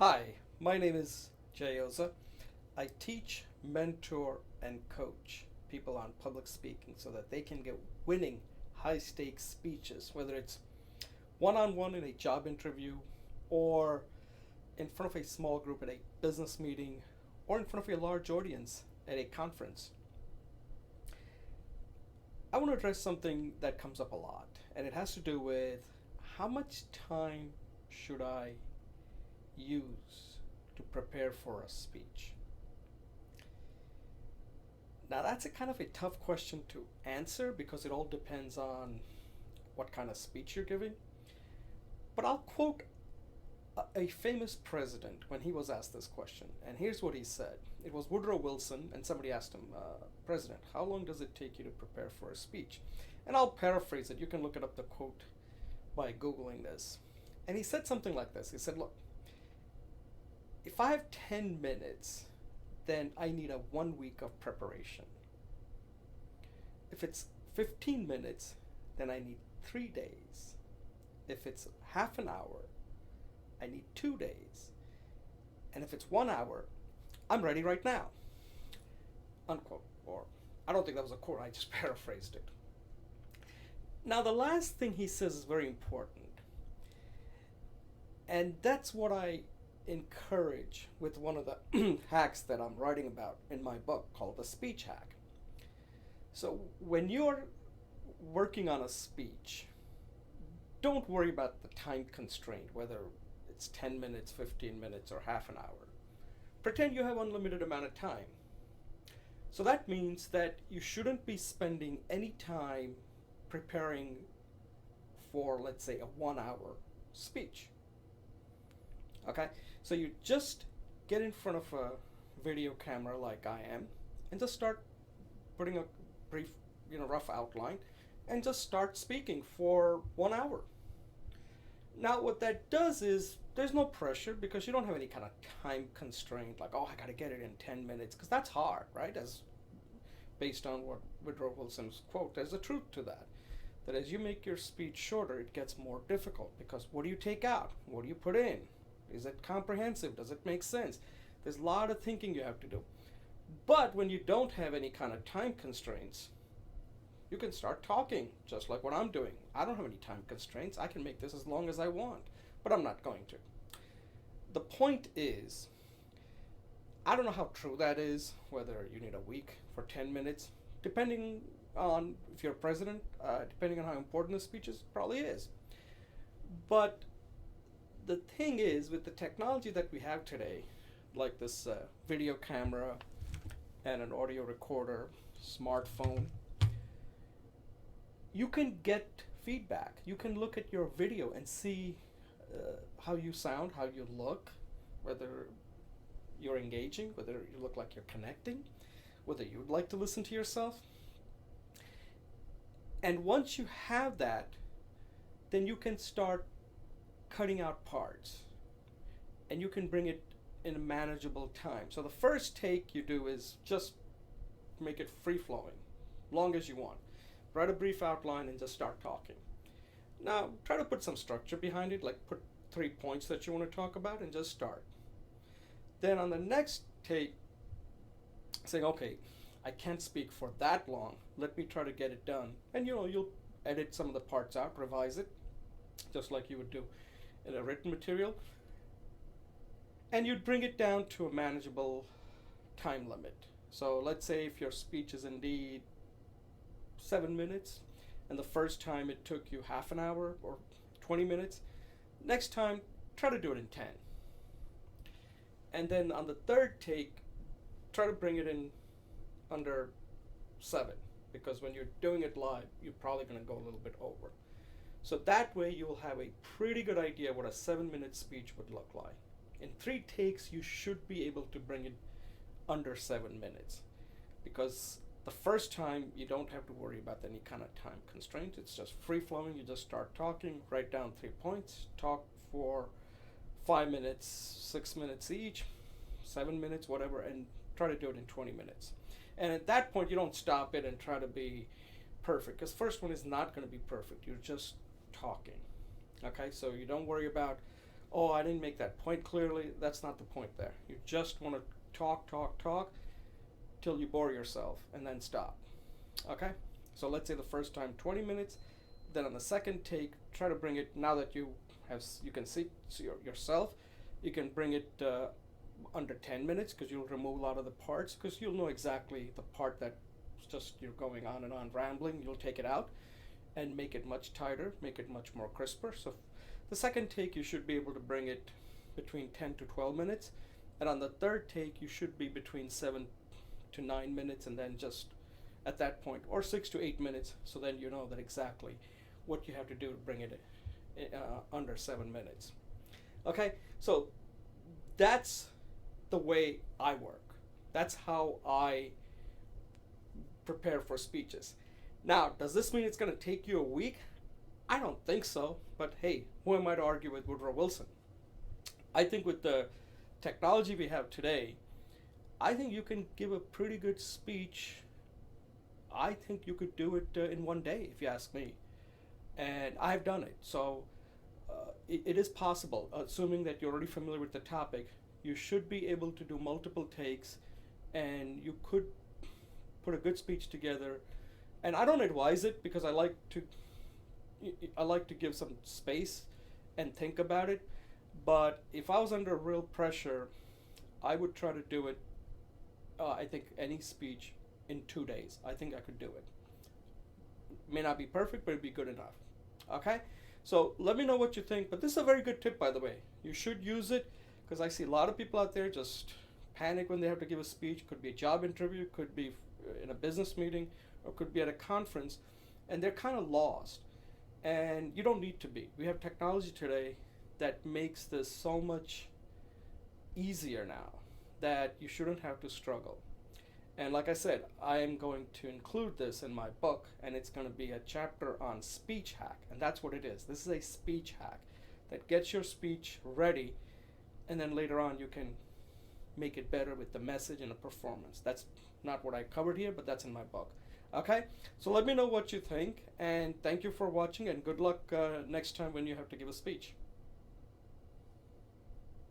Hi, my name is Jay Oza. I teach, mentor, and coach people on public speaking so that they can get winning high stakes speeches, whether it's one on one in a job interview, or in front of a small group at a business meeting, or in front of a large audience at a conference. I want to address something that comes up a lot, and it has to do with how much time should I use to prepare for a speech? Now, that's a kind of a tough question to answer because it all depends on what kind of speech you're giving. But I'll quote a famous president when he was asked this question, and here's what he said. It was Woodrow Wilson, and somebody asked him, President, how long does it take you to prepare for a speech? And I'll paraphrase it. You can look it up the quote by Googling this. And he said something like this. He said, Look, if I have 10 minutes, then I need a 1 week of preparation. If it's 15 minutes, then I need 3 days. If it's half an hour, I need 2 days. And if it's 1 hour, I'm ready right now. Unquote. Or, I don't think that was a quote, I just paraphrased it. Now, the last thing he says is very important. And that's what I encourage with one of the hacks that I'm writing about in my book called The Speech Hack. So when you're working on a speech, don't worry about the time constraint, whether it's 10 minutes, 15 minutes, or half an hour. Pretend you have unlimited amount of time. So that means that you shouldn't be spending any time preparing for, let's say, a 1 hour speech. Okay? So you just get in front of a video camera like I am and just start putting a brief, rough outline and just start speaking for 1 hour. Now, what that does is there's no pressure because you don't have any kind of time constraint like, oh, I got to get it in 10 minutes because that's hard, right? As based on what Woodrow Wilson's quote, there's a truth to that. That as you make your speech shorter, it gets more difficult because what do you take out? What do you put in? Is it comprehensive? Does it make sense? There's a lot of thinking you have to do. But when you don't have any kind of time constraints, you can start talking just like what I'm doing. I don't have any time constraints. I can make this as long as I want, but I'm not going to. The point is, I don't know how true that is, whether you need a week for 10 minutes, depending on if you're president, depending on how important the speech is, probably is. But the thing is, with the technology that we have today, like this video camera and an audio recorder, smartphone, you can get feedback. You can look at your video and see how you sound, how you look, whether you're engaging, whether you look like you're connecting, whether you'd like to listen to yourself. And once you have that, then you can start cutting out parts and you can bring it in a manageable time. So the first take you do is just make it free flowing, long as you want. Write a brief outline and just start talking. Now try to put some structure behind it, like put 3 points that you want to talk about and just start. Then on the next take, saying, okay, I can't speak for that long. Let me try to get it done. And you'll edit some of the parts out, revise it, just like you would do in a written material. And you'd bring it down to a manageable time limit. So let's say if your speech is indeed 7 minutes, and the first time it took you half an hour or 20 minutes, next time try to do it in 10. And then on the third take, try to bring it in under 7, because when you're doing it live, you're probably going to go a little bit over. So that way you will have a pretty good idea what a 7-minute speech would look like. In 3 takes, you should be able to bring it under 7 minutes, because the first time you don't have to worry about any kind of time constraint. It's just free flowing. You just start talking, write down 3 points, talk for 5 minutes, 6 minutes each, 7 minutes, whatever, and try to do it in 20 minutes. And at that point, you don't stop it and try to be perfect, because first one is not going to be perfect. You're just talking. Okay, so you don't worry about oh, I didn't make that point clearly. That's not the point there. You just want to talk, talk, talk till you bore yourself and then stop. Okay? So let's say the first time 20 minutes, then on the second take, try to bring it, now that you can see yourself, you can bring it under 10 minutes, because you'll remove a lot of the parts, because you'll know exactly the part that just you're going on and on rambling. You'll take it out and make it much tighter, make it much more crisper. So the second take, you should be able to bring it between 10 to 12 minutes, and on the third take, you should be between 7 to 9 minutes, and then just at that point, or 6 to 8 minutes, so then you know that exactly what you have to do to bring it under 7 minutes. Okay, so that's the way I work. That's how I prepare for speeches. Now, does this mean it's going to take you a week? I don't think so, but hey, who am I to argue with Woodrow Wilson? I think with the technology we have today, I think you can give a pretty good speech. I think you could do it in one day, if you ask me. And I've done it. So it is possible, assuming that you're already familiar with the topic. You should be able to do multiple takes, and you could put a good speech together. And I don't advise it, because I like to give some space and think about it. But if I was under real pressure, I would try to do it. I think any speech in 2 days. I think I could do it. May not be perfect, but it'd be good enough. Okay? So let me know what you think. But this is a very good tip, by the way. You should use it, because I see a lot of people out there just panic when they have to give a speech. Could be a job interview, could be in a business meeting, or could be at a conference, and they're kind of lost. And you don't need to be. We have technology today that makes this so much easier now that you shouldn't have to struggle. And like I said, I am going to include this in my book, and it's going to be a chapter on speech hack. And that's what it is. This is a speech hack that gets your speech ready, and then later on you can make it better with the message and the performance. That's not what I covered here, but that's in my book. Okay? So let me know what you think, and thank you for watching, and good luck next time when you have to give a speech.